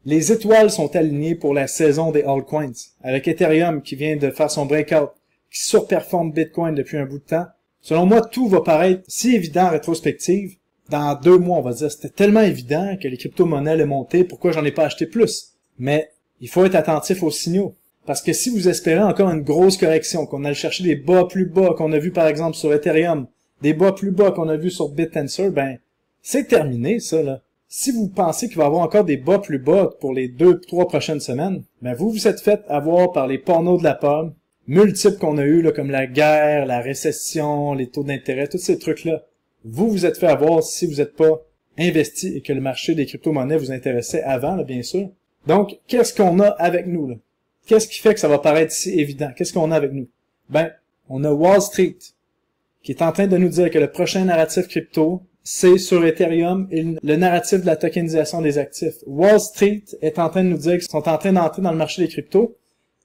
Les étoiles sont alignées pour la saison des altcoins, avec Ethereum qui vient de faire son breakout, qui surperforme Bitcoin depuis un bout de temps. Selon moi, tout va paraître si évident en rétrospective. Dans 2 mois, on va dire, c'était tellement évident que les crypto-monnaies allaient monter, pourquoi j'en ai pas acheté plus? Mais il faut être attentif aux signaux. Parce que si vous espérez encore une grosse correction, qu'on aille chercher des bas plus bas qu'on a vu par exemple sur Ethereum, des bas plus bas qu'on a vu sur BitTensor, ben, c'est terminé, ça, là. Si vous pensez qu'il va y avoir encore des bas plus bas pour les 2-3 prochaines semaines, ben, vous vous êtes fait avoir par les pornos de la pomme, multiples qu'on a eu, là, comme la guerre, la récession, les taux d'intérêt, tous ces trucs-là. Vous vous êtes fait avoir si vous n'êtes pas investi et que le marché des crypto-monnaies vous intéressait avant, là, bien sûr. Donc, qu'est-ce qu'on a avec nous, là? Qu'est-ce qui fait que ça va paraître si évident? Qu'est-ce qu'on a avec nous? Ben, on a Wall Street, qui est en train de nous dire que le prochain narratif crypto, c'est sur Ethereum et le narratif de la tokenisation des actifs. Wall Street est en train de nous dire qu'ils sont en train d'entrer dans le marché des cryptos.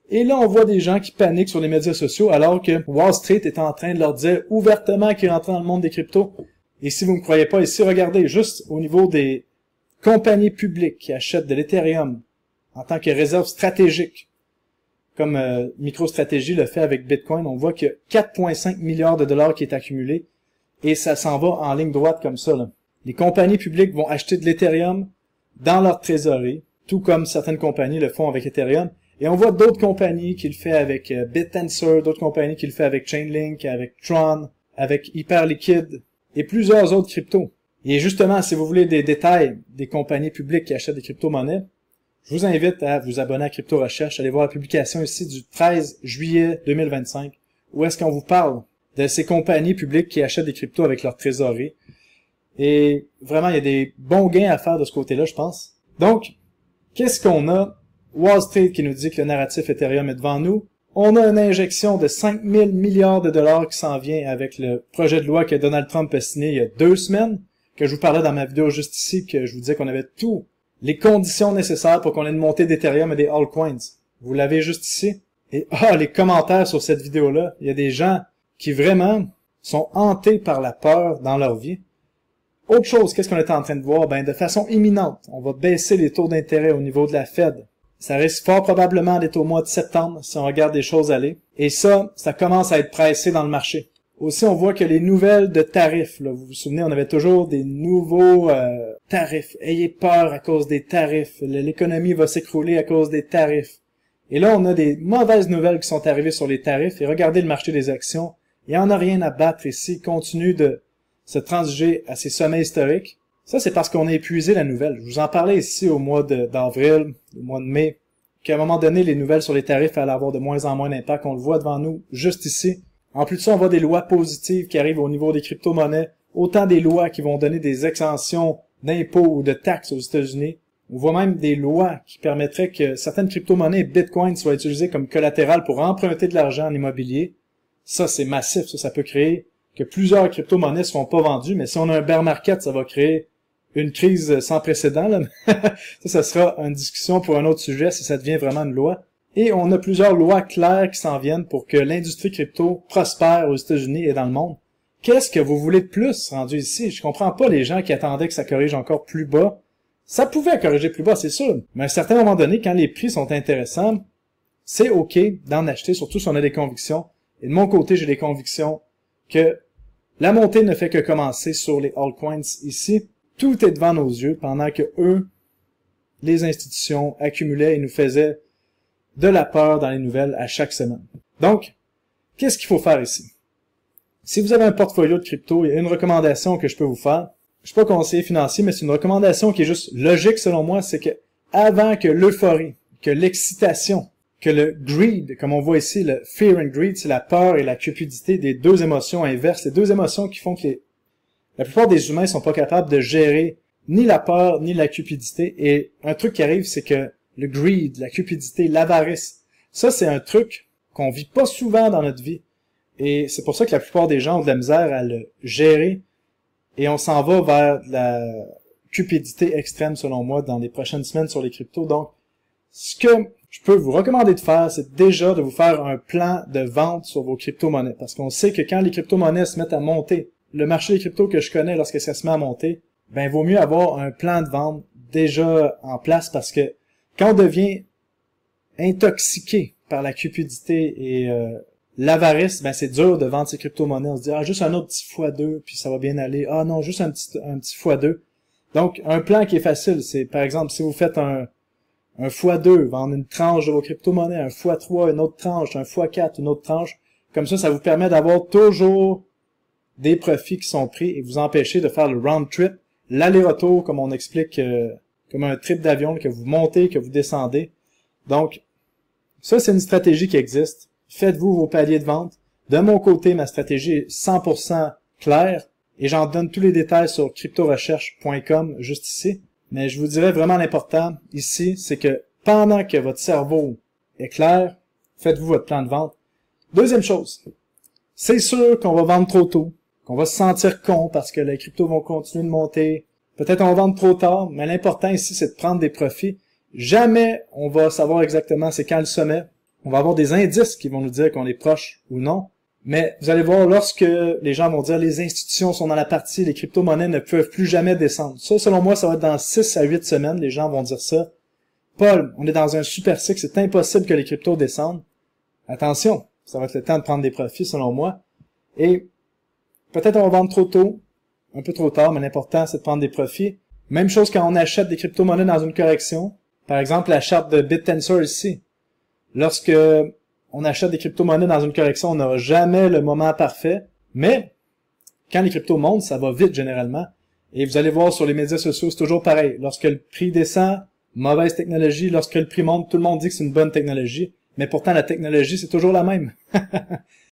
Et là, on voit des gens qui paniquent sur les médias sociaux alors que Wall Street est en train de leur dire ouvertement qu'ils rentrent dans le monde des cryptos. Et si vous ne me croyez pas ici, regardez juste au niveau des compagnies publiques qui achètent de l'Ethereum en tant que réserve stratégique, comme MicroStrategy le fait avec Bitcoin, on voit qu'il y a 4,5 milliards de dollars qui est accumulé et ça s'en va en ligne droite comme ça, là. Les compagnies publiques vont acheter de l'Ethereum dans leur trésorerie, tout comme certaines compagnies le font avec Ethereum. Et on voit d'autres compagnies qui le font avec BitTensor, d'autres compagnies qui le font avec Chainlink, avec Tron, avec Hyperliquid et plusieurs autres cryptos. Et justement, si vous voulez des détails des compagnies publiques qui achètent des crypto-monnaies, je vous invite à vous abonner à Crypto Recherche, allez voir la publication ici du 13 juillet 2025, où est-ce qu'on vous parle de ces compagnies publiques qui achètent des cryptos avec leur trésorerie. Et vraiment, il y a des bons gains à faire de ce côté-là, je pense. Donc, qu'est-ce qu'on a? Wall Street qui nous dit que le narratif Ethereum est devant nous. On a une injection de 5 000 milliards de dollars qui s'en vient avec le projet de loi que Donald Trump a signé il y a 2 semaines, que je vous parlais dans ma vidéo juste ici, que je vous disais qu'on avait tout les conditions nécessaires pour qu'on ait une montée d'Ethereum et des altcoins. Vous l'avez juste ici. Et les commentaires sur cette vidéo-là, il y a des gens qui vraiment sont hantés par la peur dans leur vie. Autre chose, qu'est-ce qu'on est en train de voir? Ben, de façon imminente, on va baisser les taux d'intérêt au niveau de la Fed. Ça risque fort probablement d'être au mois de septembre, si on regarde les choses aller. Et ça commence à être pressé dans le marché. Aussi, on voit que les nouvelles de tarifs, là, vous vous souvenez, on avait toujours des nouveaux tarifs. Ayez peur à cause des tarifs. L'économie va s'écrouler à cause des tarifs. Et là, on a des mauvaises nouvelles qui sont arrivées sur les tarifs. Et regardez le marché des actions. Il n'y en a rien à battre ici. Il continue de se transiger à ses sommets historiques. Ça, c'est parce qu'on a épuisé la nouvelle. Je vous en parlais ici au mois d'avril, au mois de mai, qu'à un moment donné, les nouvelles sur les tarifs allaient avoir de moins en moins d'impact. On le voit devant nous, juste ici. En plus de ça, on voit des lois positives qui arrivent au niveau des crypto-monnaies, autant des lois qui vont donner des exemptions d'impôts ou de taxes aux États-Unis. On voit même des lois qui permettraient que certaines crypto-monnaies Bitcoin soient utilisées comme collatéral pour emprunter de l'argent en immobilier. Ça, c'est massif. Ça peut créer que plusieurs crypto-monnaies ne seront pas vendues, mais si on a un bear market, ça va créer une crise sans précédent, là. Ça sera une discussion pour un autre sujet si ça devient vraiment une loi. Et on a plusieurs lois claires qui s'en viennent pour que l'industrie crypto prospère aux États-Unis et dans le monde. Qu'est-ce que vous voulez de plus rendu ici? Je comprends pas les gens qui attendaient que ça corrige encore plus bas. Ça pouvait corriger plus bas, c'est sûr. Mais à un certain moment donné, quand les prix sont intéressants, c'est OK d'en acheter, surtout si on a des convictions. Et de mon côté, j'ai des convictions que la montée ne fait que commencer sur les altcoins ici. Tout est devant nos yeux pendant que eux, les institutions, accumulaient et nous faisaient de la peur dans les nouvelles à chaque semaine. Donc, qu'est-ce qu'il faut faire ici? Si vous avez un portfolio de crypto, il y a une recommandation que je peux vous faire. Je suis pas conseiller financier, mais c'est une recommandation qui est juste logique selon moi, c'est que avant que l'euphorie, que l'excitation, que le greed, comme on voit ici, le fear and greed, c'est la peur et la cupidité, des deux émotions inverses, les deux émotions qui font que la plupart des humains sont pas capables de gérer ni la peur ni la cupidité. Et un truc qui arrive, c'est que le greed, la cupidité, l'avarice, ça c'est un truc qu'on vit pas souvent dans notre vie. Et c'est pour ça que la plupart des gens ont de la misère à le gérer. Et on s'en va vers la cupidité extrême, selon moi, dans les prochaines semaines sur les cryptos. Donc, ce que je peux vous recommander de faire, c'est déjà de vous faire un plan de vente sur vos crypto-monnaies. Parce qu'on sait que quand les crypto-monnaies se mettent à monter, le marché des cryptos que je connais, lorsque ça se met à monter, ben, il vaut mieux avoir un plan de vente déjà en place parce que Quand on devient intoxiqué par la cupidité et l'avarice, ben c'est dur de vendre ses crypto-monnaies. On se dit, ah, juste un autre petit x2, puis ça va bien aller. Ah non, juste un petit x2. Donc, un plan qui est facile, c'est, par exemple, si vous faites un x2, vendre une tranche de vos crypto-monnaies, un x3, une autre tranche, un x4, une autre tranche. Comme ça vous permet d'avoir toujours des profits qui sont pris et vous empêcher de faire le round trip, l'aller-retour, comme on explique, comme un trip d'avion, que vous montez, que vous descendez. Donc, ça, c'est une stratégie qui existe. Faites-vous vos paliers de vente. De mon côté, ma stratégie est 100% claire et j'en donne tous les détails sur cryptorecherche.com, juste ici. Mais je vous dirais vraiment l'important ici, c'est que pendant que votre cerveau est clair, faites-vous votre plan de vente. Deuxième chose, c'est sûr qu'on va vendre trop tôt, qu'on va se sentir con parce que les cryptos vont continuer de monter. Peut-être on va vendre trop tard, mais l'important ici, c'est de prendre des profits. Jamais on va savoir exactement c'est quand le sommet. On va avoir des indices qui vont nous dire qu'on est proche ou non. Mais vous allez voir, lorsque les gens vont dire les institutions sont dans la partie, les crypto-monnaies ne peuvent plus jamais descendre. Ça, selon moi, ça va être dans 6 à 8 semaines, les gens vont dire ça. Paul, on est dans un super cycle, c'est impossible que les cryptos descendent. Attention, ça va être le temps de prendre des profits, selon moi. Et peut-être on va vendre trop tôt, un peu trop tard, mais l'important, c'est de prendre des profits. Même chose quand on achète des crypto-monnaies dans une correction. Par exemple, la charte de BitTensor ici. Lorsque on achète des crypto-monnaies dans une correction, on n'aura jamais le moment parfait. Mais, quand les cryptos montent, ça va vite généralement. Et vous allez voir sur les médias sociaux, c'est toujours pareil. Lorsque le prix descend, mauvaise technologie. Lorsque le prix monte, tout le monde dit que c'est une bonne technologie. Mais pourtant, la technologie, c'est toujours la même.